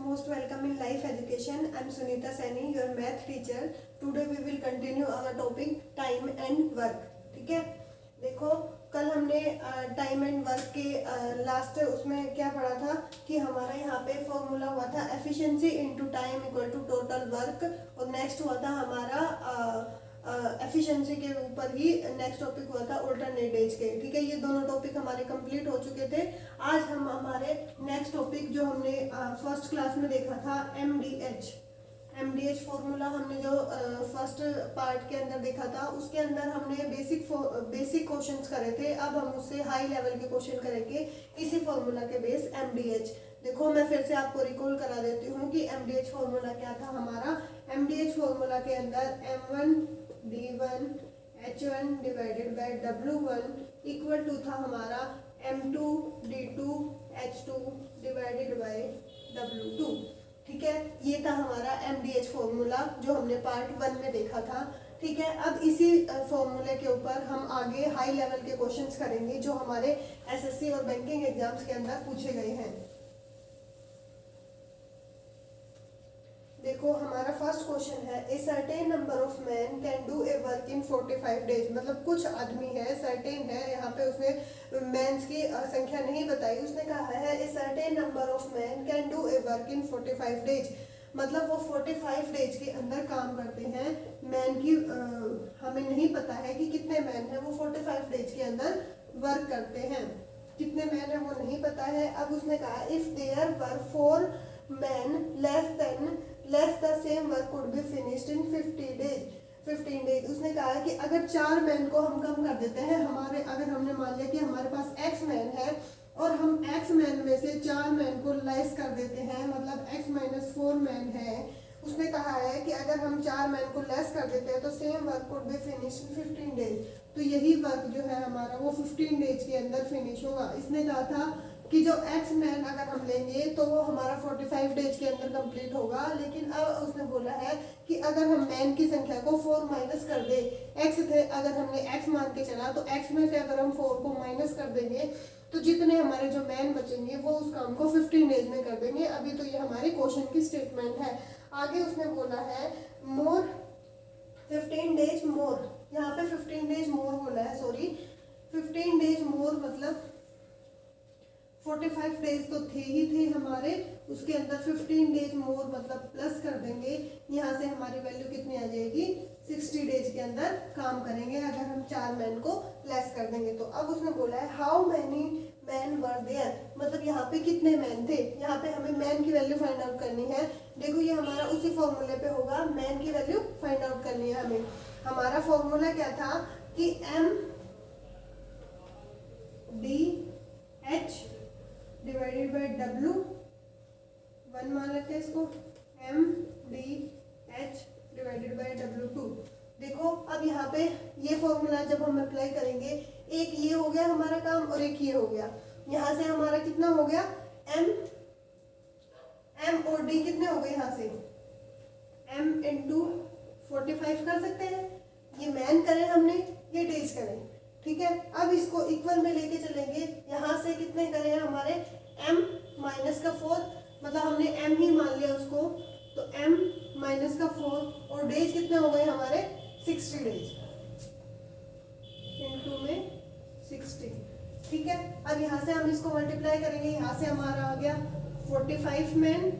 most welcome in Life Education. I am Sunita Saini, your math teacher. Today we will continue our topic time and work. ठीक है, देखो कल हमने time and work के last उसमें क्या पढ़ा था कि हमारा यहाँ पे फॉर्मूला हुआ था efficiency into time equal to total work, और नेक्स्ट हुआ था हमारा एफिशिएंसी के ऊपर ही नेक्स्ट टॉपिक हुआ था अल्टरनेट एज के। ठीक है, ये दोनों टॉपिक हमारे कंप्लीट हो चुके थे। आज हम हमारे नेक्स्ट टॉपिक जो हमने फर्स्ट क्लास में देखा था एमडीएच फॉर्मूला, हमने जो फर्स्ट पार्ट के अंदर देखा था उसके अंदर हमने बेसिक क्वेश्चंस करे थे। अब हम उससे हाई लेवल के क्वेश्चन करेंगे इसी फॉर्मूला के बेस एमडीएच। देखो मैं फिर से आपको रिकॉल करा देती हूँ कि एमडीएच फॉर्मूला क्या था हमारा। एमडीएच फॉर्मूला के अंदर m1 d1 h1 divided by w1 equal to था हमारा m2 d2 h2 divided by w2। ठीक है, ये था हमारा एमडीएच फॉर्मूला जो हमने पार्ट 1 में देखा था। ठीक है, अब इसी फॉर्मूले के ऊपर हम आगे हाई लेवल के क्वेश्चंस करेंगे जो हमारे एसएससी और बैंकिंग एग्जाम्स के अंदर पूछे गए हैं। देखो हमारा फर्स्ट क्वेश्चन है a certain number of man can do A work in 45 days. मतलब कुछ आदमी है, सर्टेन है, यहाँ पे उसने मैन्स की संख्या नहीं बताई, उसने कहा है a certain number of man can do A work in 45 days. मतलब वो 45 डेज के अंदर काम करते हैं। मैन की हमें नहीं पता है कि कितने मैन है वो 45 डेज के अंदर वर्क करते हैं, कितने मैन है वो नहीं पता है। अब उसने कहा if there were 4 man less the same work could be finished in 15 days. उसने कहा है कि अगर 4 मैन को हम कम कर देते हैं, हमारे अगर हमने मान लिया कि हमारे पास x मैन है और हम x मैन में से 4 मैन को लेस कर देते हैं, मतलब x - 4 मैन है। उसने कहा है कि अगर हम 4 मैन को लेस कर देते हैं तो same work could be finished in 15 days. तो यही वर्क जो है हमारा वो 15 डेज के अंदर फिनिश होगा। इसने कहा था कि जो x मैन अगर हम लेंगे तो वो हमारा 45 डेज के अंदर कंप्लीट होगा। लेकिन अब उसने बोला है कि अगर हम मैन की संख्या को 4 माइनस कर दे, x थे अगर हमने x मान के चला तो x में से अगर हम 4 को माइनस कर देंगे तो जितने हमारे जो मैन बचेंगे वो उस काम को 15 डेज में कर देंगे। अभी तो ये हमारी क्वेश्चन की स्टेटमेंट है। आगे उसने बोला है मोर 15 डेज मोर, यहाँ पे 15 डेज मोर बोला है, सॉरी 15 डेज मोर मतलब 45 डेज तो थे हमारे, उसके अंदर 15 डेज मोर मतलब प्लस कर देंगे। यहाँ से हमारी वैल्यू कितनी आ जाएगी, 60 डेज के अंदर काम करेंगे अगर हम 4 मैन को लेस कर देंगे तो। अब उसने बोला है how many man were there, मतलब यहाँ पे कितने मैन थे। यहाँ पे हमें मैन की वैल्यू फाइंड आउट करनी है। देखो ये हमारा उसी फॉर्मूले पे होगा, मैन की वैल्यू फाइंड आउट करनी है हमें। हमारा फॉर्मूला क्या था कि m d h divided by w, 1 मान लेते हैं इसको, m d h divided by w2। देखो अब यहाँ पे ये फॉर्मूला जब हम अप्लाई करेंगे, एक ये हो गया हमारा काम और एक ये हो गया। यहाँ से हमारा कितना हो गया, m और d कितने हो गए, यहाँ से m इंटू 45 कर सकते हैं। ये मैन करें हमने, ये डेज करें। ठीक है, अब इसको इक्वल में लेके चलेंगे। यहाँ से कितने करें हमारे m माइनस का 4, मतलब हमने m ही मान लिया उसको, तो m माइनस का 4 और डेज कितने हो गए हमारे 60 डेज, इनटू में 60। ठीक है, अब यहाँ से हम इसको मल्टीप्लाई करेंगे। यहाँ से हमारा आ गया 45 मैन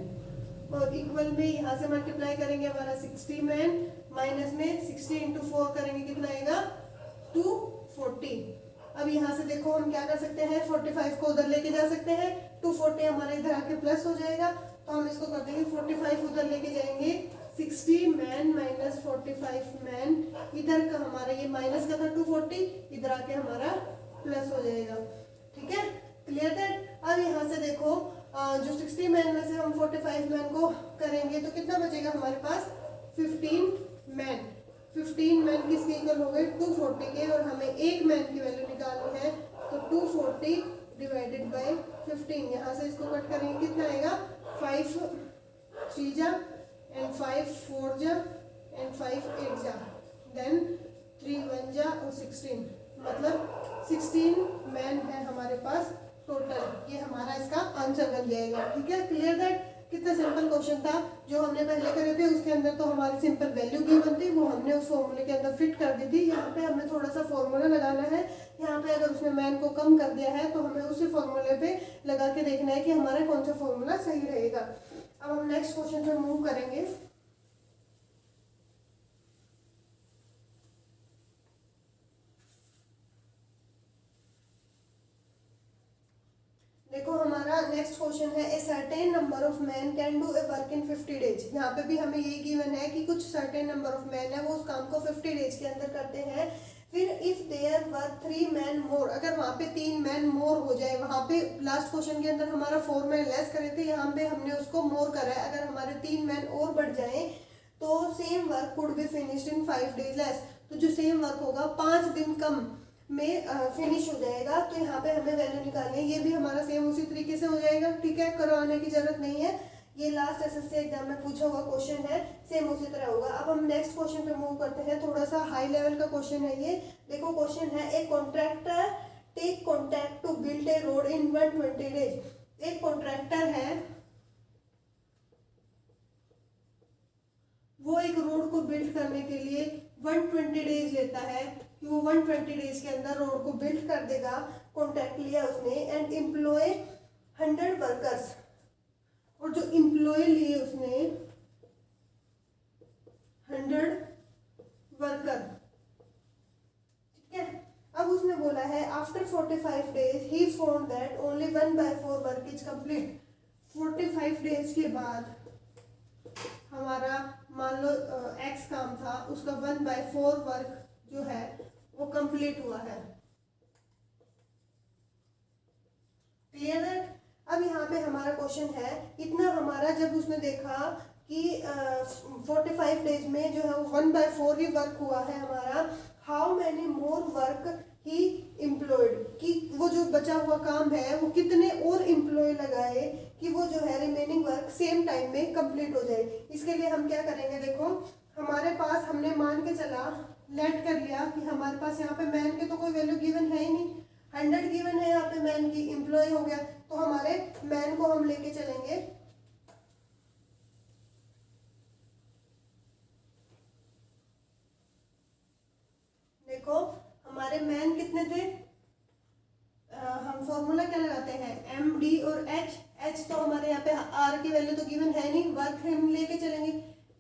और इक्वल में यहाँ से मल्टीप्लाई करेंगे हमारा 60 मैन, माइनस में 60 इंटू 4 करेंगे कितना आएगा 240। अब यहाँ से देखो हम क्या कर सकते हैं, 45 को उधर लेके जा सकते हैं, 240 हमारे इधर आके प्लस हो जाएगा। तो हम इसको कर देंगे 45 उधर लेके जाएंगे, 60 मैन माइनस 45 मैन, इधर का हमारा ये माइनस का था 240, इधर आके हमारा प्लस हो जाएगा। ठीक है, क्लियर दैट। अब यहाँ से देखो जो 60 मैन में से हम 45 मैन को करेंगे तो कितना बचेगा हमारे पास, 15 मैन। 15 मैन किसके इक्वल हो गए, 240 के, और हमें एक मैन की वैल्यू निकालनी है तो 240 डिवाइडेड बाय 15। यहाँ से इसको कट करेंगे कितना आएगा, 5 3 जा एंड 5 4 जा एंड 5 8 जा, देन 3 1 जा और 16, मतलब 16 मैन है हमारे पास टोटल। ये हमारा इसका आंसर बन जाएगा। ठीक है, क्लियर दैट। कितना सिंपल क्वेश्चन था जो हमने पहले करे थे, उसके अंदर तो हमारी सिंपल वैल्यू गिवन थी, वो हमने उस फॉर्मूले के अंदर फिट कर दी थी। यहाँ पे हमें थोड़ा सा फॉर्मूला लगाना है। यहाँ पे अगर उसने मैन को कम कर दिया है तो हमें उसी फॉर्मूले पे लगा के देखना है कि हमारा कौन सा फॉर्मूला सही रहेगा। अब हम नेक्स्ट क्वेश्चन पे मूव करेंगे। देखो हमारा नेक्स्ट क्वेश्चन है, a certain number of man can do A work in 50 days. यहाँ पे भी हमें ये गिवन है कि कुछ सर्टेन नंबर ऑफ मैन है वो उस काम को 50 डेज के अंदर करते हैं। फिर if there were 3 man more, अगर वहाँ पे 3 मैन मोर हो जाए, वहाँ पे लास्ट क्वेश्चन के अंदर हमारा 4 मैन लेस करे थे, यहाँ पे हमने उसको मोर करा है। अगर हमारे 3 मैन और बढ़ जाए तो same work could be finished in 5 days less, तो जो सेम वर्क होगा 5 दिन कम में फिनिश हो जाएगा। तो यहाँ पे हमें वैल्यू निकालनी है। ये भी हमारा सेम उसी तरीके से हो जाएगा, ठीक है, करवाने की जरूरत नहीं है। ये लास्ट एसएससी एग्जाम में पूछा हुआ क्वेश्चन है, सेम उसी तरह होगा। अब हम नेक्स्ट क्वेश्चन पे मूव करते हैं। थोड़ा सा हाई लेवल का क्वेश्चन है ये। देखो क्वेश्चन है, a contractor take contract to build a road in 120 days. एक कॉन्ट्रैक्टर है, वो एक रोड को बिल्ड करने के लिए 120 डेज लेता है कि वो 120 डेज के अंदर रोड को बिल्ड कर देगा। कॉन्ट्रैक्ट लिया उसने एंड एम्प्लॉय 100 वर्कर्स, और जो एम्प्लॉय लिए उसने 100 वर्कर, ठीक है। अब उसने बोला है after 45 days he found that only 1/4 work is complete. 45 days के बाद हमारा मान लो एक्स काम था, उसका 1/4 वर्क जो है वो कंप्लीट हुआ है। क्लियर है। अब यहाँ पे हमारा क्वेश्चन है, इतना हमारा जब उसने देखा कि 45 डेज में जो है वो 1/4 ही वर्क हुआ है हमारा, how many more work he employed, कि वो जो बचा हुआ काम है वो कितने और एम्प्लॉय लगाए कि वो जो है रिमेनिंग वर्क सेम टाइम में कंप्लीट हो जाए। इसके लिए हम क्या करेंगे, देखो हमारे पास हमने मान के चला, लेट कर लिया कि हमारे पास यहाँ पे मैन के तो कोई वैल्यू गिवन है ही नहीं, 100 गिवन है यहाँ पे मैन की, एम्प्लॉय हो गया, तो हमारे मैन को हम लेके चलेंगे। देखो हमारे मैन कितने थे, हम फॉर्मूला क्या लगाते हैं, एम डी और एच। एच तो हमारे यहाँ पे आर की वैल्यू तो गिवन है नहीं, वर्क हम लेके चलेंगे,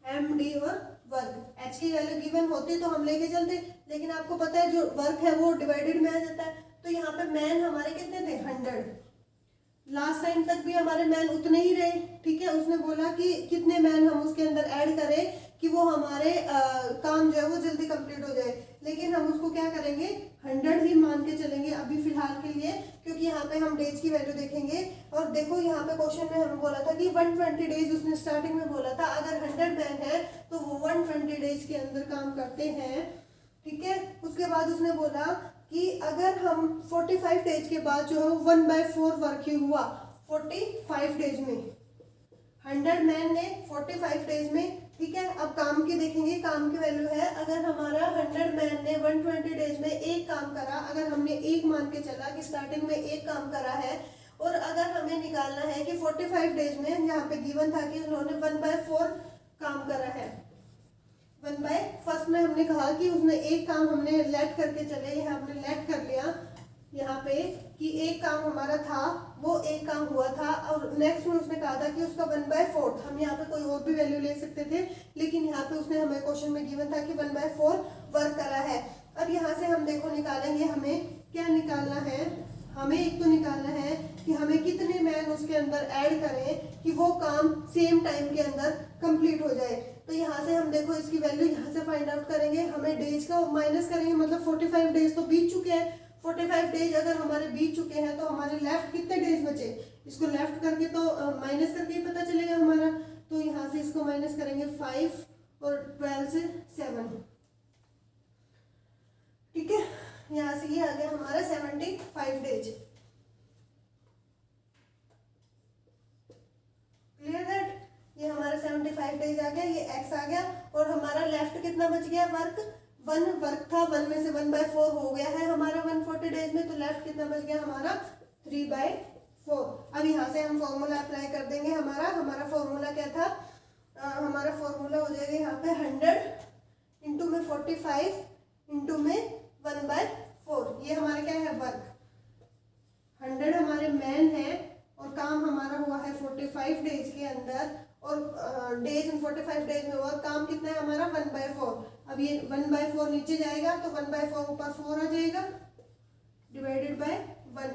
एम डी और वर्क। एच की वैल्यू गिवन होती तो हम लेके चलते, लेकिन आपको पता है जो वर्क है वो डिवाइडेड में आ जाता है। तो यहाँ पे मैन हमारे कितने थे, 100। लास्ट टाइम तक भी हमारे मैन उतने ही रहे, ठीक है। उसने बोला कि कितने मैन हम उसके अंदर ऐड करें कि वो हमारे काम जो है वो जल्दी कंप्लीट हो जाए, लेकिन हम उसको क्या करेंगे, 100 ही मान के चलेंगे अभी फिलहाल के लिए, क्योंकि यहाँ पे हम डेज की वैल्यू देखेंगे। और देखो यहाँ पे क्वेश्चन में हमें बोला था कि 120 डेज, उसने स्टार्टिंग में बोला था अगर 100 मैन है तो वो 120 डेज के अंदर काम करते हैं, ठीक है। उसके बाद उसने बोला कि अगर हम 45 डेज के बाद जो है 1/4 वर्क ही हुआ 45 डेज में, 100 मैन ने 45 डेज में, ठीक है। अब काम की देखेंगे, काम की वैल्यू है, अगर हमारा 100 मैन ने 120 डेज में एक काम करा, अगर हमने एक मान के चला कि स्टार्टिंग में एक काम करा है, और अगर हमें निकालना है कि 45 डेज में, यहाँ पे गिवन था कि उन्होंने 1/4 काम करा है, फर्स्ट में हमने कहा कि उसने एक काम हमने लेट करके चले, यहाँ हमने लेट कर लिया यहाँ पे कि एक काम हमारा था, वो एक काम हुआ था, और नेक्स्ट में उसने कहा था कि उसका 1/4, हम यहाँ पे कोई और भी वैल्यू ले सकते थे, लेकिन यहाँ पे उसने हमें क्वेश्चन में गिवन था कि 1/4 वर्क करा है। अब यहाँ से हम देखो निकालेंगे, हमें क्या निकालना है, हमें एक तो निकालना है कि हमें कितने मैन उसके अंदर ऐड करें कि वो काम सेम टाइम के अंदर कंप्लीट हो जाए। तो यहाँ से हम देखो इसकी वैल्यू यहाँ से फाइंड आउट करेंगे, हमें डेज का माइनस करेंगे, मतलब 45 डेज तो बीत चुके हैं। 45 डेज अगर हमारे बीत चुके हैं तो हमारे लेफ्ट कितने डेज बचे, इसको लेफ्ट करके तो माइनस करके ही पता चलेगा हमारा। तो यहाँ से इसको माइनस करेंगे 5 और 12 से 7, ठीक है। यहाँ से ये आ गया हमारा 75 डेज। क्लियर दैट, ये हमारा 75 डेज आ गया, ये एक्स आ गया, और हमारा लेफ्ट कितना बच गया, वर्क 1 वर्क था, 1 में से 1/4 हो गया है हमारा 140 डेज में, तो लेफ्ट कितना बच गया हमारा 3/4। 4। अब यहाँ से हम फॉर्मूला अप्लाई कर देंगे। हमारा फॉर्मूला क्या था, हमारा फॉर्मूला हो जाएगा यहाँ पे 100 इंटू में 45 इंटू में 1/4। ये हमारा क्या है, वर्क। 100 हमारे मैन है और काम हमारा हुआ है 45 डेज के अंदर, और डेज इन 45 डेज में, और काम कितना है हमारा 1/4। अब ये 1/4 नीचे जाएगा तो 1/4 ऊपर 4 आ जाएगा डिवाइडेड बाय 1।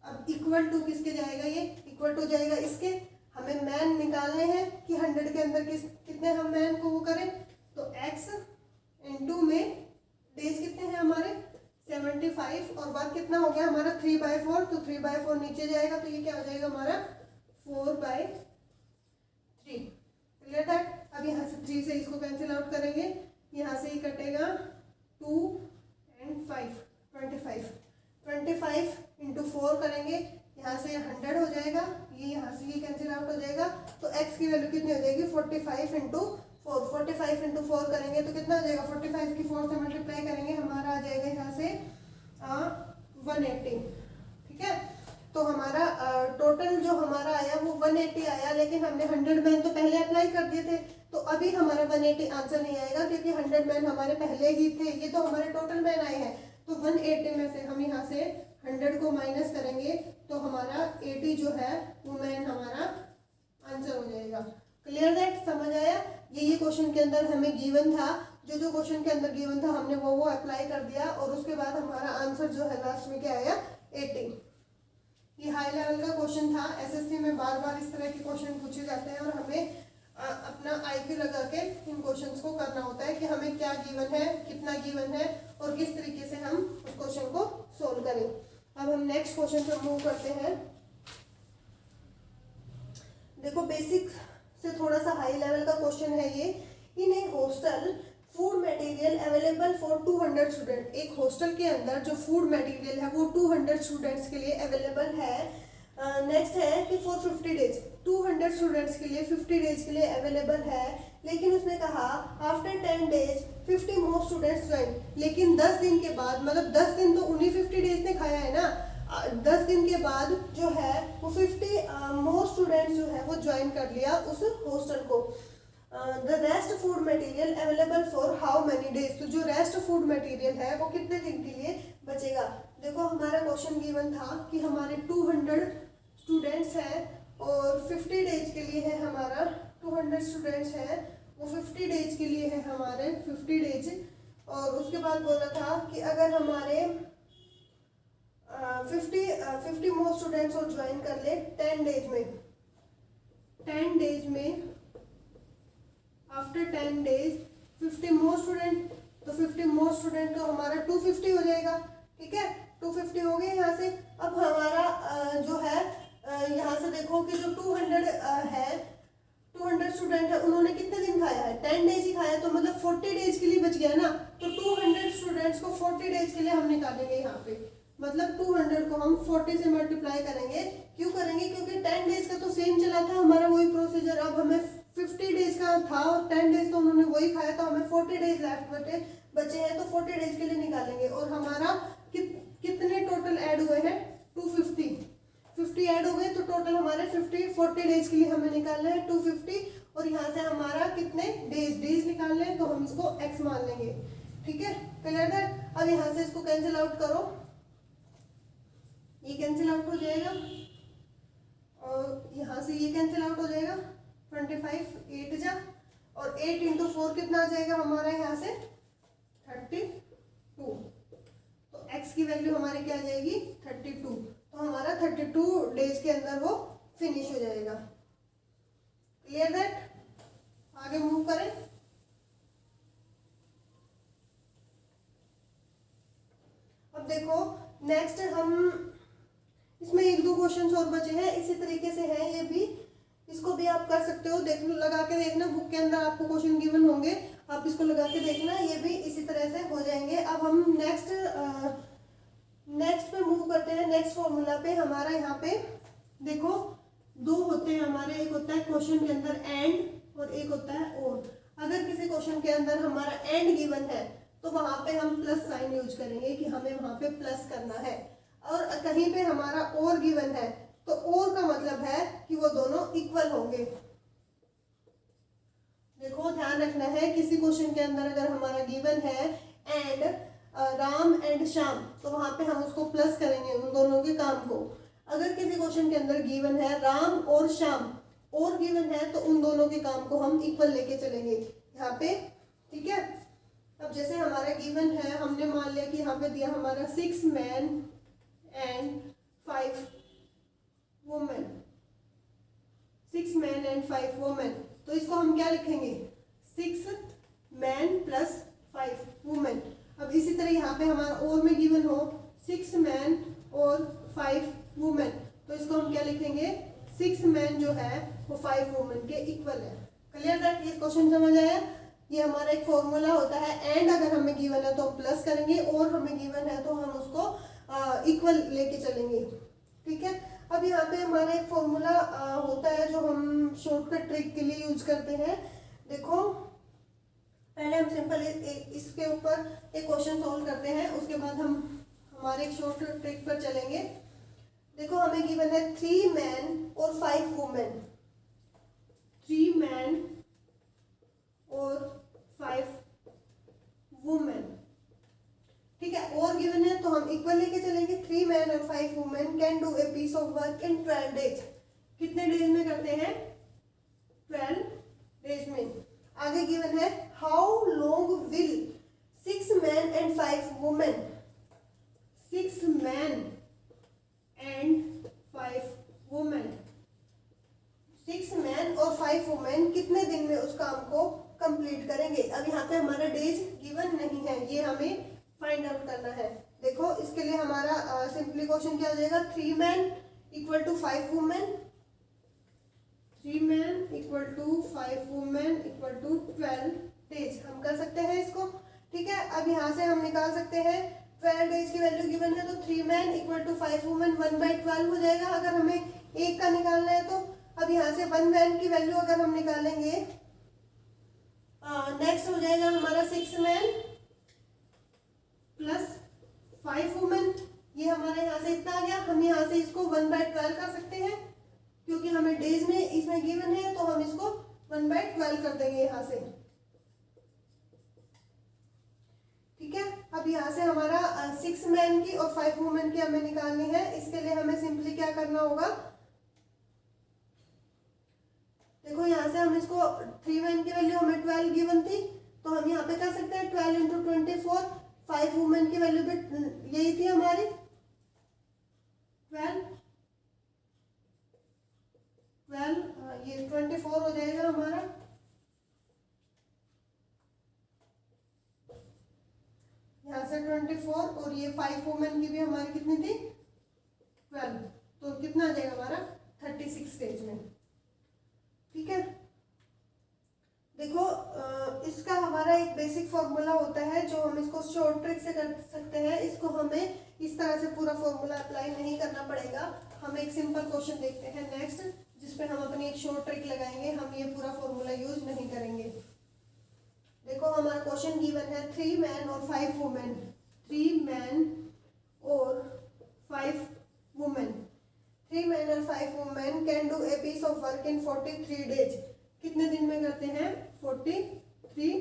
अब इक्वल टू किसके जाएगा, ये इक्वल टू जाएगा इसके। हमें मैन निकालने हैं कि 100 के अंदर कितने हम मैन को वो करें, तो x इंटू में डेज कितने हैं हमारे 75, और वर्क कितना हो गया हमारा 3/4, तो 3/4 नीचे जाएगा तो ये क्या हो जाएगा हमारा 4/3। Clear that. अब यहाँ से 3 से इसको कैंसिल आउट करेंगे, यहाँ से ये कटेगा 2 and 5 25 इंटू 4 करेंगे, यहाँ से 100 हो जाएगा, ये यहाँ से ये कैंसिल आउट हो जाएगा, तो x की वैल्यू कितनी हो जाएगी 45 इंटू 4। 45 इंटू 4 करेंगे तो कितना हो जाएगा, 45 की 4 से मल्टीप्लाई करेंगे, हमारा आ जाएगा यहाँ से 180। ठीक है, तो हमारा टोटल जो हमारा आया वो 180 आया, लेकिन हमने 100 मैन तो पहले अप्लाई कर दिए थे, तो अभी हमारा 180 आंसर नहीं आएगा क्योंकि 100 मैन हमारे पहले ही थे। ये तो हमारे टोटल मैन आए हैं, तो 180 में से हम यहाँ से 100 को माइनस करेंगे तो हमारा 80 जो है वो मैन हमारा आंसर हो जाएगा। क्लियर दैट, समझ आया। ये क्वेश्चन के अंदर हमें गिवन था, जो क्वेश्चन के अंदर गिवन था हमने वो अप्लाई कर दिया, और उसके बाद हमारा आंसर जो है लास्ट में क्या आया 80। ये हाई लेवल का क्वेश्चन था। एसएससी में बार बार इस तरह के क्वेश्चन पूछे जाते हैं और हमें अपना आईक्यू लगा के इन क्वेश्चंस को करना होता है कि हमें क्या गिवन है, कितना गिवन है और किस तरीके से हम उस क्वेश्चन को सोल्व करें। अब हम नेक्स्ट क्वेश्चन पे मूव करते हैं। देखो बेसिक से थोड़ा सा हाई लेवल का क्वेश्चन है ये। In a hostel food material available for 200 student. एक हॉस्टल के अंदर जो फूड मटेरियल है वो 200 स्टूडेंट्स के लिए अवेलेबल है। नेक्स्ट है कि फॉर 50 डेज, 200 स्टूडेंट्स के लिए 50 डेज के लिए अवेलेबल है, लेकिन उसने कहा after 10 days 50 more students join. लेकिन 10 दिन के बाद, मतलब 10 दिन तो उन्हीं 50 डेज ने खाया है ना, 10 दिन के बाद जो है वो 50 मोर स्टूडेंट्स जो है वो ज्वाइन कर लिया उस हॉस्टल को। The rest food material available for how many days. तो जो रेस्ट फूड मटेरियल है वो कितने दिन के लिए बचेगा। देखो हमारा क्वेश्चन गिवन था कि हमारे 200 स्टूडेंट्स हैं और 50 डेज के लिए है हमारा 200 स्टूडेंट्स हैं, वो 50 डेज के लिए है हमारे 50 डेज। और उसके बाद बोला था कि अगर हमारे 50 मोर स्टूडेंट्स और ज्वाइन कर ले 10 डेज में आफ्टर 10 डेज 50 मोर स्टूडेंट, तो 50 मोर स्टूडेंट तो हमारा 250 हो जाएगा। ठीक है, 250 हो गए यहाँ से। अब हमारा जो है यहाँ से देखो कि जो 200 है 200 स्टूडेंट है, उन्होंने कितने दिन खाया है 10 डेज ही खाया, तो मतलब 40 डेज के लिए बच गया ना। तो 200 स्टूडेंट्स को 40 डेज के लिए हम निकालेंगे यहाँ पे, मतलब 200 को हम 40 से मल्टीप्लाई करेंगे। क्यों करेंगे, क्योंकि 10 डेज का तो सेम चला था हमारा वही प्रोसीजर। अब हमें 50 डेज का था और 10 डेज तो उन्होंने वही खाया, तो हमें 40 डेज लेफ्ट बचे हैं, तो 40 डेज के लिए निकालेंगे। और हमारा कितने टोटल ऐड हुए हैं 250 ऐड हो गए, तो टोटल हमारे 40 डेज के लिए हमें निकालना है 250। और यहाँ से हमारा कितने डेज निकालने हैं, तो हम इसको x मान लेंगे। ठीक है, क्लियर है। अब यहाँ से इसको कैंसिल आउट करो, ये कैंसिल आउट हो जाएगा और यहाँ से ये कैंसिल आउट हो जाएगा। 25 8 जा, और 8 इंटू 4 कितना आ जाएगा हमारा यहाँ से 32। तो x की वैल्यू हमारी क्या आ जाएगी 32। तो हमारा 32 डेज के अंदर वो फिनिश हो जाएगा। क्लियर दैट, आगे मूव करें। अब देखो नेक्स्ट हम इसमें 1-2 क्वेश्चंस और बचे हैं, इसी तरीके से है ये भी, इसको भी आप कर सकते हो। देख लो, लगा के देखना, बुक के अंदर आपको क्वेश्चन गिवन होंगे, आप इसको लगा के देखना, ये भी इसी तरह से हो जाएंगे। अब हम नेक्स्ट पे मूव करते हैं, नेक्स्ट फॉर्मूला पे। हमारा यहाँ पे देखो 2 होते हैं हमारे, एक होता है क्वेश्चन के अंदर एंड और एक होता है और। अगर किसी क्वेश्चन के अंदर हमारा एंड गिवन है तो वहां पे हम प्लस साइन यूज करेंगे कि हमें वहां पे प्लस करना है, और कहीं पे हमारा और गिवन है तो और का मतलब है कि वो दोनों इक्वल होंगे। देखो ध्यान रखना है, किसी क्वेश्चन के अंदर अगर हमारा गिवन है एंड राम एंड श्याम, तो वहां पे हम उसको प्लस करेंगे उन दोनों के काम को। अगर किसी क्वेश्चन के अंदर गिवन है राम और श्याम और गिवन है, तो उन दोनों के काम को हम इक्वल लेके चलेंगे यहाँ पे, ठीक है। अब जैसे हमारा गिवन है, हमने मान लिया कि यहाँ पे दिया हमारा 6 man and 5 women, 6 man and 5 women, तो इसको हम क्या लिखेंगे 6 मैन प्लस 5 वुमेन। अब इसी तरह यहाँ पे हमारा और में गिवन हो 6 मैन और 5 वुमेन, तो इसको हम क्या लिखेंगे 6 मैन जो है वो 5 वुमेन के इक्वल है। क्लियर दैट, ये क्वेश्चन समझ आया। ये हमारा एक फॉर्मूला होता है, एंड अगर हमें गिवन है तो हम प्लस करेंगे और हमें गिवन है तो हम उसको इक्वल लेके चलेंगे, ठीक है। अब यहाँ पे हमारा एक फॉर्मूला होता है जो हम शॉर्टकट ट्रिक के लिए यूज करते हैं। देखो पहले हम सिंपल इसके ऊपर एक क्वेश्चन सॉल्व करते हैं, उसके बाद हम हमारे एक शॉर्टकट ट्रिक पर चलेंगे। देखो हमें गिवन है 3 मैन और 5 वुमेन, 3 मैन और 5 वुमेन, ठीक है। और गिवन है तो हम इक्वल लेके चलेंगे। 3 मैन और 5 women can do a piece of work in 12 days. कितने डेज में करते हैं 12 डेज में। आगे गिवन है how long will 6 man and 5 women, 6 man and 5 women, 6 man और 5 वुमेन कितने दिन में उस काम को कंप्लीट करेंगे। अब यहाँ पे हमारा डेज गिवन नहीं है, ये हमें फाइंड आउट करना है। देखो इसके लिए हमारा सिंपली क्वेश्चन क्या हो जाएगा 3 man equal to 5 women, 3 man equal to 5 women equal to 12 days. हम कर सकते हैं इसको, ठीक है। अब यहाँ से हम निकाल सकते हैं 12 डेज की वैल्यू गिवन है तो 3 मैन इक्वल टू 5 वुमेन 1/12 हो जाएगा। अगर हमें एक का निकालना है तो अब यहाँ से 1 मैन की वैल्यू अगर हम निकालेंगे, नेक्स्ट हो जाएगा हमारा 6 मैन प्लस 5 वुमेन, ये हमारे यहाँ से इतना आ गया। हम यहाँ से इसको 1/12 कर सकते हैं क्योंकि हमें डेज में इसमें गिवन है, तो हम इसको 1/12 कर देंगे यहाँ से, ठीक है। अब यहाँ से हमारा 6 मैन की और 5 वुमेन की हमें निकालनी है। इसके लिए हमें सिंपली क्या करना होगा, देखो यहाँ से हम इसको 3 मैन की वैल्यू हमें 12 गिवन थी, तो हम यहाँ पे कर सकते हैं 12 इंटू 24, 5 वुमेन की वैल्यू भी यही थी हमारी 12, ये 24 हो जाएगा हमारा। यहाँ से 24 और ये 5 वुमेन की भी हमारी कितनी थी 12, तो कितना आ जाएगा हमारा 36 स्टेज में, ठीक है। देखो इसका हमारा एक बेसिक फॉर्मूला होता है जो हम इसको शॉर्ट ट्रिक से कर सकते हैं। इसको हमें इस तरह से पूरा फॉर्मूला अप्लाई नहीं करना पड़ेगा। हम एक सिंपल क्वेश्चन देखते हैं नेक्स्ट, जिसपे हम अपनी एक शॉर्ट ट्रिक लगाएंगे। हम ये पूरा फॉर्मूला यूज नहीं करेंगे। देखो हमारा क्वेश्चन गिवन है 3 मैन और 5 वुमेन, 3 मैन और 5 वुमेन, 3 मैन और 5 women can do a piece of work in 43 days. कितने दिन में करते हैं 43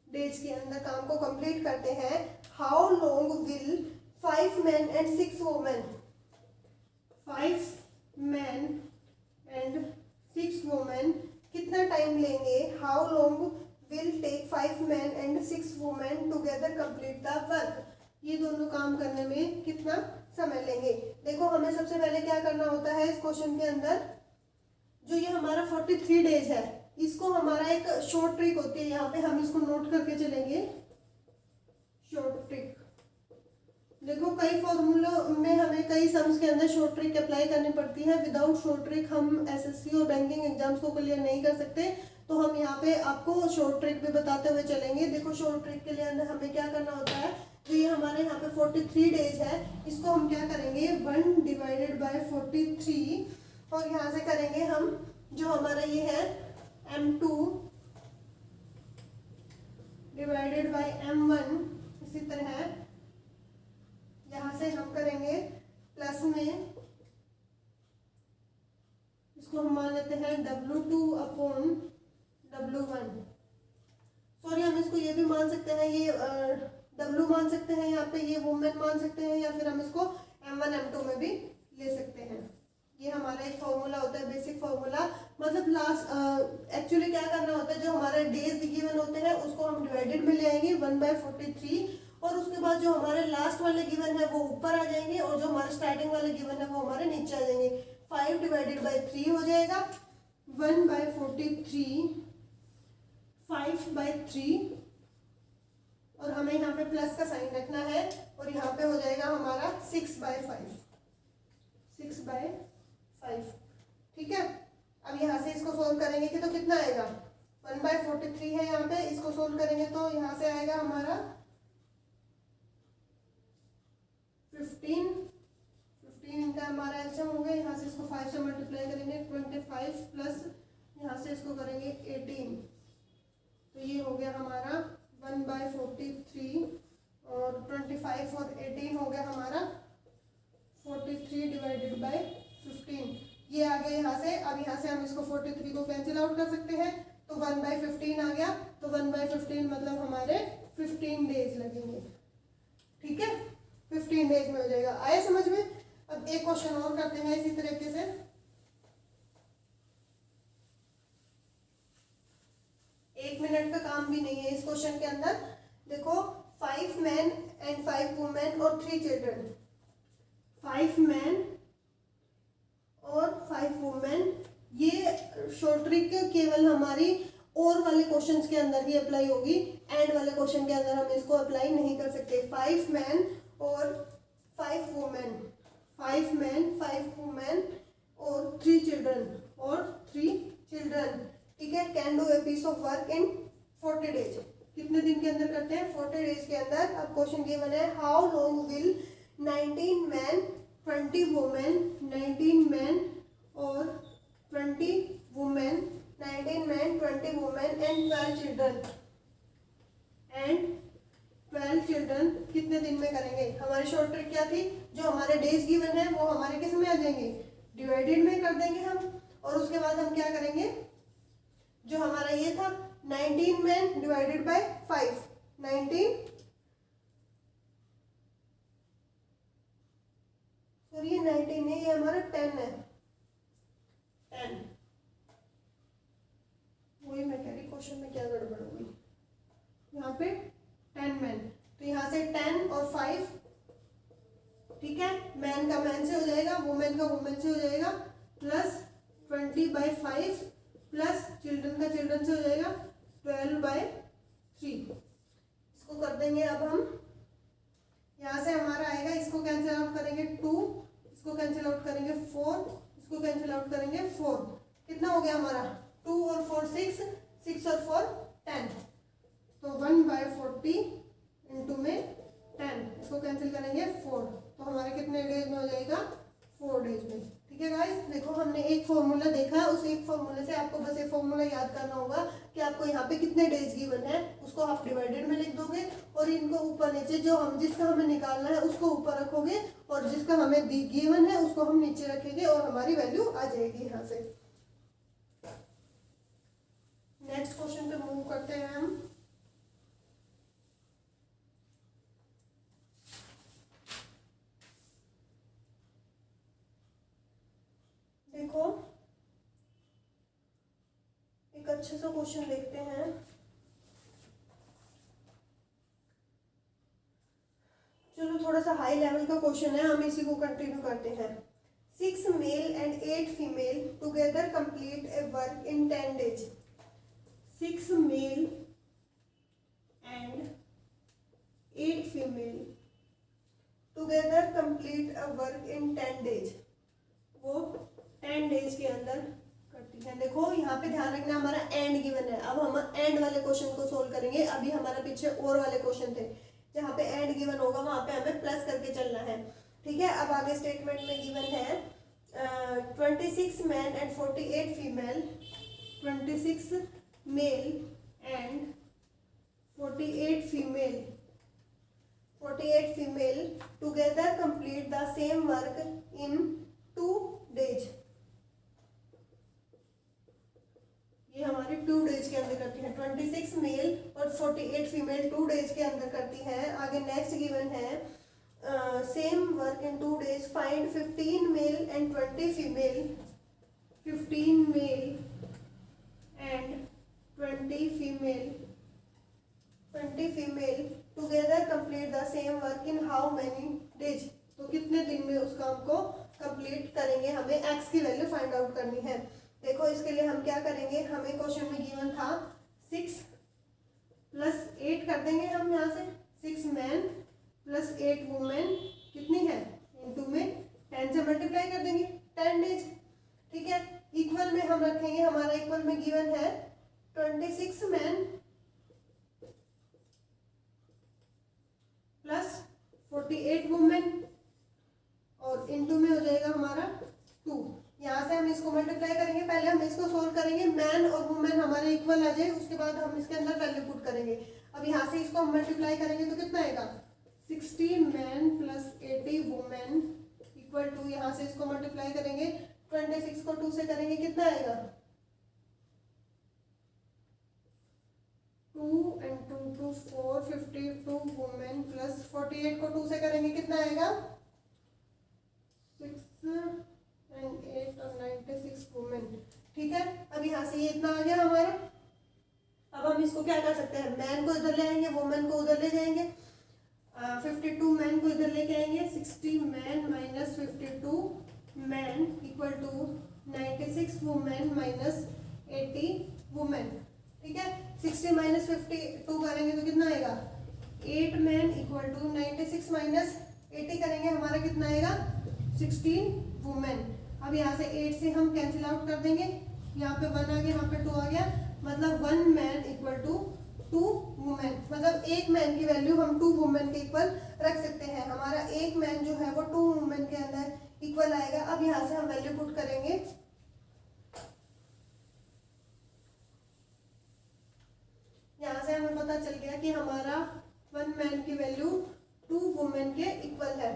डेज के अंदर काम को कंप्लीट करते हैं। How long will 5 man and 6 women, 5 man and 6 women कितना टाइम लेंगे। How long will take 5 man and 6 women together complete the work. ये दोनों काम करने में कितना समय लेंगे। देखो हमें सबसे पहले क्या करना होता है इस क्वेश्चन के अंदर, जो ये हमारा 43 डेज है, इसको हमारा एक शॉर्ट ट्रिक होती है, यहाँ पे हम इसको नोट करके चलेंगे शॉर्ट ट्रिक। देखो कई फॉर्मूलों में हमें कई सम्स के अंदर शॉर्ट ट्रिक अप्लाई करनी पड़ती है। विदाउट शॉर्ट ट्रिक हम एसएससी और बैंकिंग एग्जाम्स को क्लियर नहीं कर सकते, तो हम यहाँ पे आपको शॉर्ट ट्रिक भी बताते हुए चलेंगे। देखो शॉर्ट ट्रिक के लिए अंदर हमें क्या करना होता है, तो ये हमारे यहाँ पे 43 डेज है, इसको हम क्या करेंगे 1 डिवाइडेड बाय 43, और यहाँ से करेंगे हम जो हमारा ये है M2 डिवाइडेड बाय M1। इसी तरह यहाँ से हम करेंगे प्लस में लेते हैं W2 अपॉन W1। सॉरी, हम इसको ये भी मान सकते हैं, ये W मान सकते हैं, यहाँ पे ये वुमेन मान सकते हैं, या फिर हम इसको M1 M2 में भी ले सकते हैं। ये हमारा एक फॉर्मूला होता है, बेसिक फॉर्मूला। मतलब लास्ट एक्चुअली क्या करना होता है, जो हमारे डेज गिवन होते हैं उसको हम डिवाइडेड में ले आएंगे 1/43, और उसके बाद जो हमारे लास्ट वाले गिवन है वो ऊपर आ जाएंगे, और जो हमारे स्टार्टिंग वाले गिवन है वो हमारे नीचे आ जाएंगे। 5 डिवाइडेड बाई 3 हो जाएगा 1/43, 5/3, और हमें यहाँ पे प्लस का साइन रखना है, और यहाँ पे हो जाएगा हमारा 6/5, 6/5। ठीक है, अब यहाँ से इसको सोल्व करेंगे कि तो कितना आएगा, 1/43 है यहाँ पे, इसको सोल्व करेंगे तो यहाँ से आएगा हमारा 15 इनका हमारा एल्सियम हो गया। यहाँ से इसको 5 से मल्टीप्लाई करेंगे 25, प्लस यहाँ से इसको करेंगे 18, तो ये हो गया हमारा 1/43, और 25 और 18 हो गया हमारा 43 डिवाइडेड बाई 15। ये आ गया यहाँ से। अब यहाँ से हम इसको 43 को कैंसिल आउट कर सकते हैं, तो 1/15 आ गया, तो 1/15 मतलब हमारे 15 डेज लगेंगे। ठीक है, 15 डेज में हो जाएगा। आए समझ में? अब एक क्वेश्चन और करते हैं इसी तरीके से। एक मिनट का काम भी नहीं है इस क्वेश्चन के अंदर। देखो, 5 men and 5 women और 3 children, 5 men और 5 women, ये शॉर्ट ट्रिक केवल हमारी और वाले क्वेश्चंस के अंदर ही अप्लाई होगी, एंड वाले क्वेश्चन के अंदर हम इसको अप्लाई नहीं कर सकते। 5 men और 5 women, 5 men 5 women और 3 children, और 3 children, ठीक है, can do a piece of work in 40 days. कितने दिन के अंदर करते हैं? 40 डेज के अंदर। अब क्वेश्चन गिवन है, how long will 19 men 20 women, 19 men और 20 women, 19 men 20 women and 12 children, and 12 children कितने दिन में करेंगे? हमारी शॉर्ट ट्रिक क्या थी? जो हमारे डेज गिवन है वो हमारे किस में आ जाएंगे? डिवाइडेड में कर देंगे हम, और उसके बाद हम क्या करेंगे, जो हमारा ये था 19 men डिवाइडेड बाय 5, 19, सॉरी ये 19 नहीं, ये हमारा 10 है, 10, वही मैं कह रही क्वेश्चन में क्या गड़बड़ होगी, यहाँ पे 10 men, तो यहाँ से 10 और 5, ठीक है, मैन का मैन से हो जाएगा, वुमेन का वुमेन से हो जाएगा, प्लस 20/5 प्लस चिल्ड्रन का चिल्ड्रन से हो जाएगा 12/3। इसको कर देंगे अब हम, यहाँ से हमारा आएगा, इसको कैंसिल आउट करेंगे 2, इसको कैंसिल आउट करेंगे 4, इसको कैंसिल आउट करेंगे 4, कितना हो गया हमारा? 2 और 4 6, 6 और 4 10, तो 1/40 इंटू में 10, इसको कैंसिल करेंगे 4, तो हमारे कितने डेज में हो जाएगा? 4 डेज में। ठीक है गाइस, देखो हमने एक फॉर्मूला देखा, उस एक फॉर्मूले से आपको बस एक फॉर्मूला याद करना होगा कि आपको यहाँ पे कितने डेज गिवन है, उसको आप डिवाइडेड में लिख दोगे, और इनको ऊपर नीचे जो हम जिसका हमें निकालना है उसको ऊपर रखोगे, और जिसका हमें गिवन है उसको हम नीचे रखेंगे, और हमारी वैल्यू आ जाएगी यहाँ से। नेक्स्ट क्वेश्चन पे मूव करते हैं हम। देखो, एक अच्छा सा क्वेश्चन देखते हैं। चलो थोड़ा सा हाई लेवल का क्वेश्चन है, हम इसी को कंटिन्यू करते हैं। 6 male and 8 female together complete A work in 10 days. 6 male and 8 female together complete a work in 10 days. वो 10 डेज के अंदर करती है। देखो यहाँ पे ध्यान रखना, हमारा एंड गिवन है। अब हम एंड वाले क्वेश्चन को सोल्व करेंगे। अभी हमारे पीछे और वाले क्वेश्चन थे, जहाँ पे एंड गिवन होगा वहाँ पे हमें प्लस करके चलना है। ठीक है, अब आगे स्टेटमेंट में गिवन है 26 man and 48 female, 26 male and 48 female, 48 female together complete the same work in 2 days. हमारी 2 डेज के अंदर करती है, 26 मेल और 48 फीमेल 2 डेज के अंदर करती है। आगे नेक्स्ट गिवन है same work in 2 days, find 15 male and 20 female, 15 male and 20 female together complete the same work in how many days. तो कितने दिन में उस काम को कंप्लीट करेंगे, हमें एक्स की वैल्यू फाइंड आउट करनी है। देखो इसके लिए हम क्या करेंगे, हमें क्वेश्चन में गिवन था 6 + 8 कर देंगे हम यहाँ से, 6 मैन + 8 वुमेन कितनी है, इनटू में 10 से मल्टीप्लाई कर देंगे, 10 डेज। ठीक है, इक्वल में हम रखेंगे, हमारा इक्वल में गिवन है 26 मैन + 48 वुमेन और इनटू में हो जाएगा हमारा 2। यहाँ से हम इसको मल्टीप्लाई करेंगे, पहले हम इसको सोल्व करेंगे, मैन और वुमेन हमारे इक्वल आ जाए, उसके बाद हम इसके अंदर वैल्यू पुट करेंगे। अब यहाँ से इसको हम मल्टीप्लाई करेंगे तो कितना आएगा, 60 मैन + 80 वुमेन इक्वल टू, यहाँ से इसको मल्टीप्लाई करेंगे, 26 को 2 से करेंगे कितना आएगा, 2 × 2 4, 52 वुमेन + 48 को 2 से करेंगे कितना आएगा, 6 and 8 और 96 वुमेन। ठीक है, अब यहाँ से ये इतना आ गया हमारा। अब हम इसको क्या कर सकते हैं, मैन को इधर ले आएंगे, वुमेन को उधर ले जाएंगे, 52 मैन को इधर लेके आएंगे, 60 man - 52 man equal to 96 women - 80 women. ठीक है, 60 - 52 करेंगे तो कितना आएगा, 8 मैन इक्वल टू 96 - 80 करेंगे, हमारा कितना आएगा, 16 वुमेन। अब यहाँ से 8 से हम कैंसिल आउट कर देंगे, यहाँ पे 1 आ गया, यहाँ पे 2 आ गया, मतलब 1 मैन इक्वल टू 2 वुमेन, मतलब एक मैन की वैल्यू हम 2 वुमेन के इक्वल रख सकते हैं। हमारा एक मैन जो है वो 2 वुमेन के अंदर इक्वल आएगा। अब यहाँ से हम वैल्यू पुट करेंगे, यहाँ से हमें पता चल गया कि हमारा 1 मैन की वैल्यू 2 वुमेन के इक्वल है।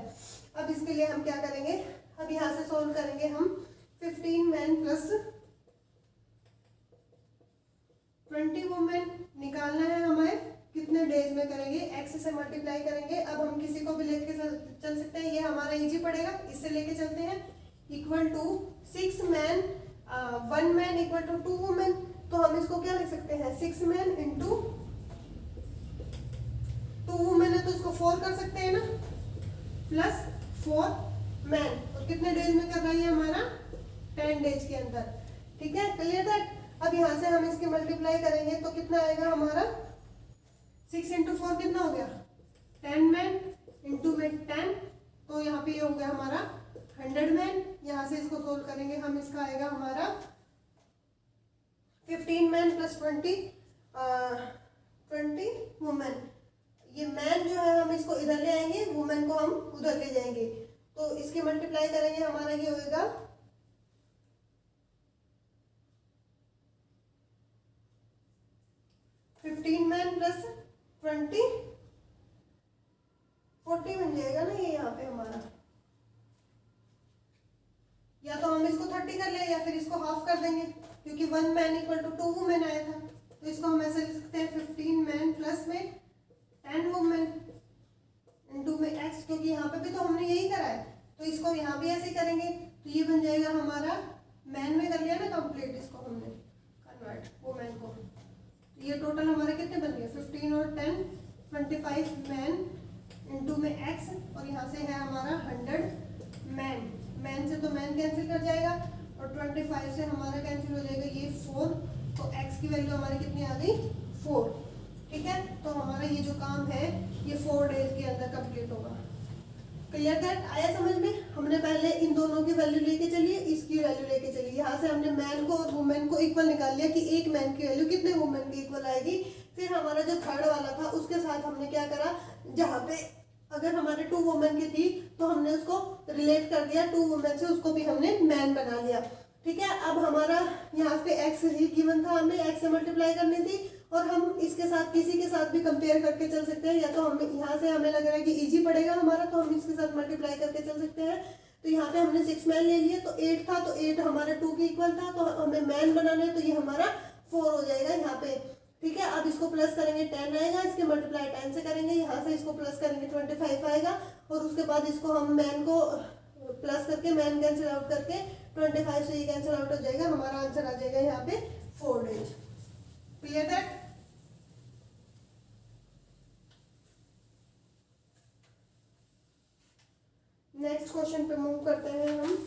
अब इसके लिए हम क्या करेंगे, अब यहाँ से सॉल्व करेंगे हम, 15 मैन + 20 वुमेन निकालना है हमें, कितने डेज में करेंगे, एक्स से मल्टीप्लाई करेंगे। अब हम किसी को भी लेके चल सकते हैं, ये हमारा इजी पड़ेगा, इससे लेके चलते हैं, equal to 6 man 1 man equal to 2 women. तो हम इसको क्या लिख सकते हैं, 6 मैन इंटू 2 वुमेन है तो इसको 4 कर सकते हैं ना, प्लस 4 मैन, और कितने डेज में कर रही है हमारा, 10 डेज के अंदर। ठीक है, क्लियर दैट। अब यहाँ से हम इसके मल्टीप्लाई करेंगे तो कितना आएगा हमारा, 6 × 4 कितना हो गया, 10 मैन इंटू में 10, तो यहाँ पे ये हो गया हमारा 100 मैन। यहाँ से इसको सोल्व करेंगे हम, इसका आएगा हमारा 15 मैन + 20 वुमेन। ये मैन जो है हम इसको इधर ले आएंगे, वुमेन को हम उधर ले जाएंगे, तो इसकी मल्टीप्लाई करेंगे, हमारा ये होएगा 15 मैन + 20 40 बन जाएगा ना ये यहाँ पे हमारा, या तो हम इसको 30 कर ले या फिर इसको हाफ कर देंगे, क्योंकि 1 मैन इक्वल टू 2 वुमेन आया था, तो इसको हम ऐसे लिख सकते हैं 15 मैन प्लस में 10 वुमेन इंटू में x, क्योंकि यहाँ पे भी तो हमने यही करा है, तो इसको यहाँ भी ऐसे ही करेंगे, तो ये बन जाएगा हमारा, मैन में कर लिया ना कंप्लीट, इसको हमने कन्वर्ट वुमेन को, तो ये टोटल हमारे कितने बन गए, 15 और 10 25 मैन इंटू में x, और यहाँ से है हमारा 100 मैन। मैन से तो मैन कैंसिल कर जाएगा और 25 से हमारा कैंसिल हो जाएगा ये 4, तो x की वैल्यू हमारी कितनी आ गई, 4। ठीक है, तो हमारा ये जो काम है ये 4 डेज के अंदर कंप्लीट होगा। क्लियर दैट, आया समझ में। हमने पहले इन दोनों की वैल्यू लेके चलिए, इसकी वैल्यू लेके चलिए, यहाँ से हमने मैन को और वुमेन को इक्वल निकाल लिया कि एक मैन की वैल्यू कितने वुमेन की इक्वल आएगी। फिर हमारा जो थर्ड वाला था उसके साथ हमने क्या करा, जहाँ पे अगर हमारे 2 वुमेन की थी तो हमने उसको रिलेट कर दिया 2 वुमेन से, उसको भी हमने मैन बना लिया। ठीक है, अब हमारा यहाँ पे x ही गिवन था, हमें x से मल्टीप्लाई करनी थी, और हम इसके साथ किसी के साथ भी कंपेयर करके चल सकते हैं, या तो हम यहाँ से हमें लग रहा है कि इजी पड़ेगा हमारा, तो हम इसके साथ मल्टीप्लाई करके चल सकते हैं। तो यहाँ पे हमने 6 मैन ले लिए, तो 8 था, तो 8 हमारा 2 के इक्वल था, तो हमें मैन बनाना है, तो ये हमारा 4 हो जाएगा यहाँ पे, ठीक है। अब इसको प्लस करेंगे 10 आएगा, इसके मल्टीप्लाई 10 से करेंगे, यहाँ से इसको प्लस करेंगे 25 आएगा, और उसके बाद इसको हम मैन को प्लस करके मैन कैंसिल आउट करके 25 से ये कैंसिल आउट हो जाएगा, हमारा आंसर आ जाएगा यहाँ पे 4 days. Clear that? Next question पे मूव करते हैं हम।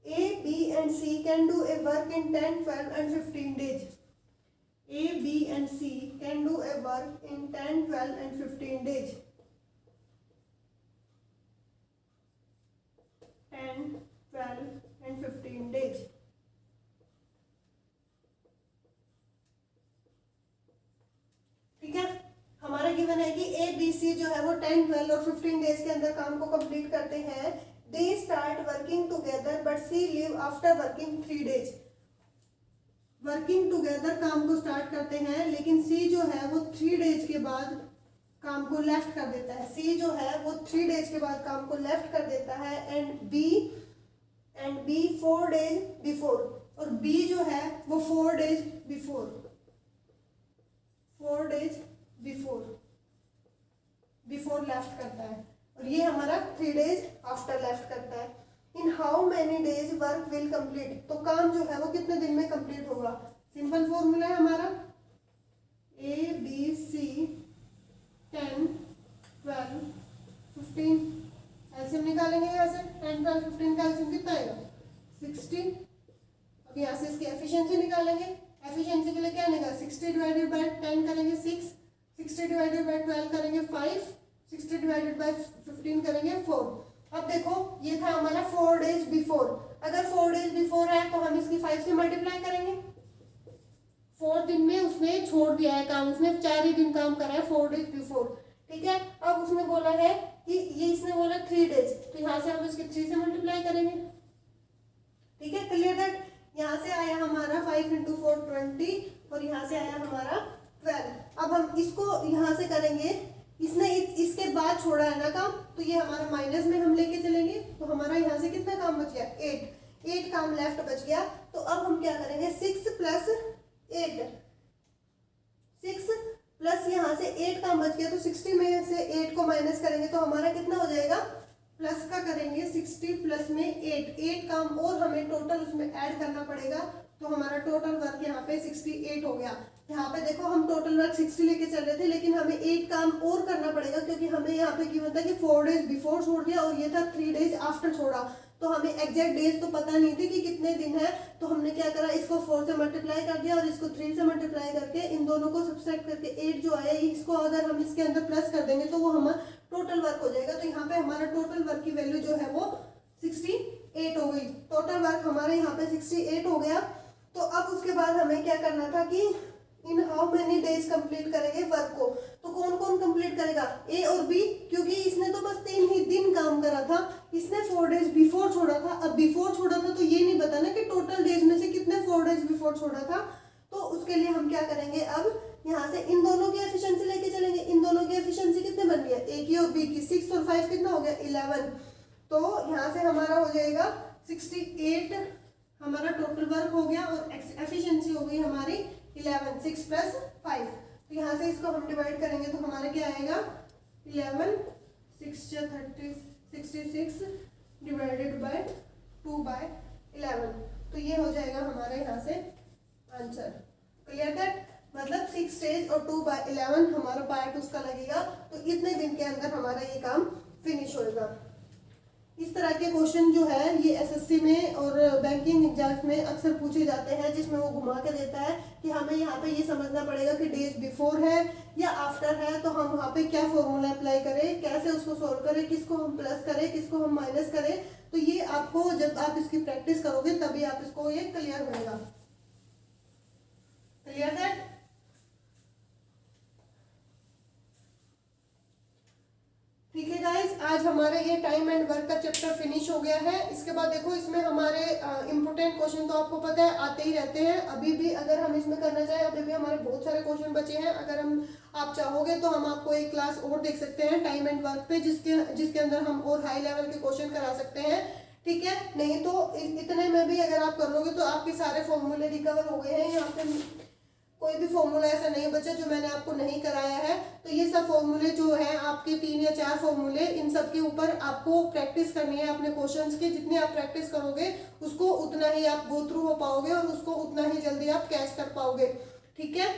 A, B and C can do a work in 10, 12 and 15 days. A, B and C can do a work in 10, 12 and 15 days. 10, 12 and 15 days. ठीक है, हमारा गिवन है कि A, B, C जो है वो 10, 12 और 15 डेज के अंदर काम को कंप्लीट करते हैं। They start working together but C leave after working 3 days. Working together काम को स्टार्ट करते हैं, लेकिन सी जो है वो 3 डेज के बाद काम को लेफ्ट कर देता है। सी जो है वो 3 डेज के बाद काम को लेफ्ट कर देता है, एंड बी 4 डेज बिफोर, और बी जो है वो 4 डेज बिफोर लेफ्ट करता है, और ये हमारा 3 डेज आफ्टर लेफ्ट करता है। In how many days work will complete, तो काम जो है वो कितने दिन में कंप्लीट होगा। सिंपल फॉर्मूला है हमारा ए बी सी 10, 12, 15, एलसीएम निकालेंगे यहाँ से 10, 12, 15 का एलसीएम कितना आएगा 60। अब यहाँ से इसकी एफिशिएंसी निकालेंगे, एफिशिएंसी के लिए क्या निकालेंगे 60 डिवाइडेड बाय 10 करेंगे 6, 60 डिवाइडेड बाय 12 करेंगे 5, 60 डिवाइडेड बाय 15 करेंगे 4। अब देखो ये था हमारा 4 डेज बिफोर, अगर 4 डेज बिफोर है तो हम इसकी 5 से मल्टीप्लाई करेंगे। 4 दिन में उसने छोड़ दिया है काम, उसने 4 ही दिन काम करा है 4 डेज बिफोर, ठीक है। अब उसने बोला है कि ये इसने बोला 3 डेज, तो यहाँ से हम इसके 3 से मल्टीप्लाई करेंगे, ठीक है। Clear that? यहाँ से आया हमारा 5 × 4 20, और यहाँ से आया हमारा 12। अब हम इसको यहाँ से करेंगे, इसने इसके बाद छोड़ा है ना काम, तो ये हमारा माइनस में हम लेके चलेंगे, तो हमारा यहाँ से कितना काम बच गया 8 काम लेफ्ट बच गया। तो अब हम क्या करेंगे 6 प्लस यहाँ से 8 काम बच गया, तो 60 में से 8 को माइनस करेंगे तो हमारा कितना हो जाएगा, प्लस का करेंगे 60 प्लस में 8 काम और हमें टोटल उसमें ऐड करना पड़ेगा, तो हमारा टोटल वर्क यहाँ पे 68 हो गया। यहाँ पे देखो हम टोटल वर्क 60 लेके चल रहे थे, लेकिन हमें 8 काम और करना पड़ेगा, क्योंकि हमें यहाँ पे गिवन था कि 4 डेज बिफोर छोड़ दिया और ये था 3 डेज आफ्टर छोड़ा, तो हमें एग्जैक्ट डेज तो पता नहीं थी कि कितने दिन है। तो हमने क्या करा, इसको 4 से मल्टीप्लाई कर दिया और इसको 3 से मल्टीप्लाई करके इन दोनों को सब्सट्रैक्ट करके 8 जो आया, इसको अगर हम इसके अंदर प्लस कर देंगे तो वो हमारा टोटल वर्क हो जाएगा। तो यहाँ पे हमारा टोटल वर्क की वैल्यू जो है वो 68 हो गई। टोटल वर्क हमारे यहाँ पे 68 हो गया। तो अब उसके बाद हमें क्या करना था कि in how many days complete करेंगे वर्क को, तो कौन कौन कंप्लीट करेगा, ए और बी, क्योंकि इसने तो बस 3 ही दिन काम करा था, इसने 4 डेज बिफोर छोड़ा था। अब बिफोर छोड़ा था तो ये नहीं पता ना कि टोटल डेज में से कितने 4 डेज बिफोर छोड़ा था, तो उसके लिए हम क्या करेंगे, अब यहाँ से इन दोनों की एफिशिएंसी लेके चलेंगे। इन दोनों की एफिशिएंसी कितने बन गया, ए की और बी की, 6 और 5 कितना हो गया 11, तो यहाँ से हमारा हो जाएगा 68 हमारा टोटल वर्क हो गया, और एफिशिएंसी हो गई हमारी 11, 6 + 5। तो यहाँ से इसको हम डिवाइड करेंगे तो हमारा क्या आएगा 11, 6 30 66 डिवाइडेड बाय 2/11, तो ये हो जाएगा हमारा यहाँ से आंसर। Clear that? मतलब 6 डेज और 2/11 हमारा पार्ट उसका लगेगा, तो इतने दिन के अंदर हमारा ये काम फिनिश होएगा। इस तरह के क्वेश्चन जो है ये एसएससी में और बैंकिंग एग्जाम्स में अक्सर पूछे जाते हैं, जिसमें वो घुमा के देता है कि हमें यहाँ पे ये समझना पड़ेगा कि डेज बिफोर है या आफ्टर है, तो हम वहाँ पे क्या फॉर्मूला अप्लाई करें, कैसे उसको सोल्व करें, किसको हम प्लस करें, किसको हम माइनस करें। तो ये आपको जब आप इसकी प्रैक्टिस करोगे तभी आप इसको ये क्लियर होगा। Clear that? ठीक है गाइस, आज हमारे ये टाइम एंड वर्क का चैप्टर फिनिश हो गया है। इसके बाद देखो इसमें हमारे इम्पोर्टेंट क्वेश्चन तो आपको पता है आते ही रहते हैं। अभी भी अगर हम इसमें करना चाहें, अभी भी हमारे बहुत सारे क्वेश्चन बचे हैं। अगर आप चाहोगे तो हम आपको एक क्लास और देख सकते हैं टाइम एंड वर्क पे, जिसके अंदर हम और हाई लेवल के क्वेश्चन करा सकते हैं, ठीक है। नहीं तो इतने में भी अगर आप कर लोगे तो आपके सारे फॉर्मूले रिकवर हो गए हैं। यहाँ पे कोई भी फॉर्मूला ऐसा नहीं बचा जो मैंने आपको नहीं कराया है। तो ये सब फॉर्मूले जो है आपके 3 या 4 फॉर्मूले, इन सब के ऊपर आपको प्रैक्टिस करनी है अपने क्वेश्चंस की। जितनी आप प्रैक्टिस करोगे उसको उतना ही आप गो थ्रू हो पाओगे और उसको उतना ही जल्दी आप कैच कर पाओगे, ठीक है।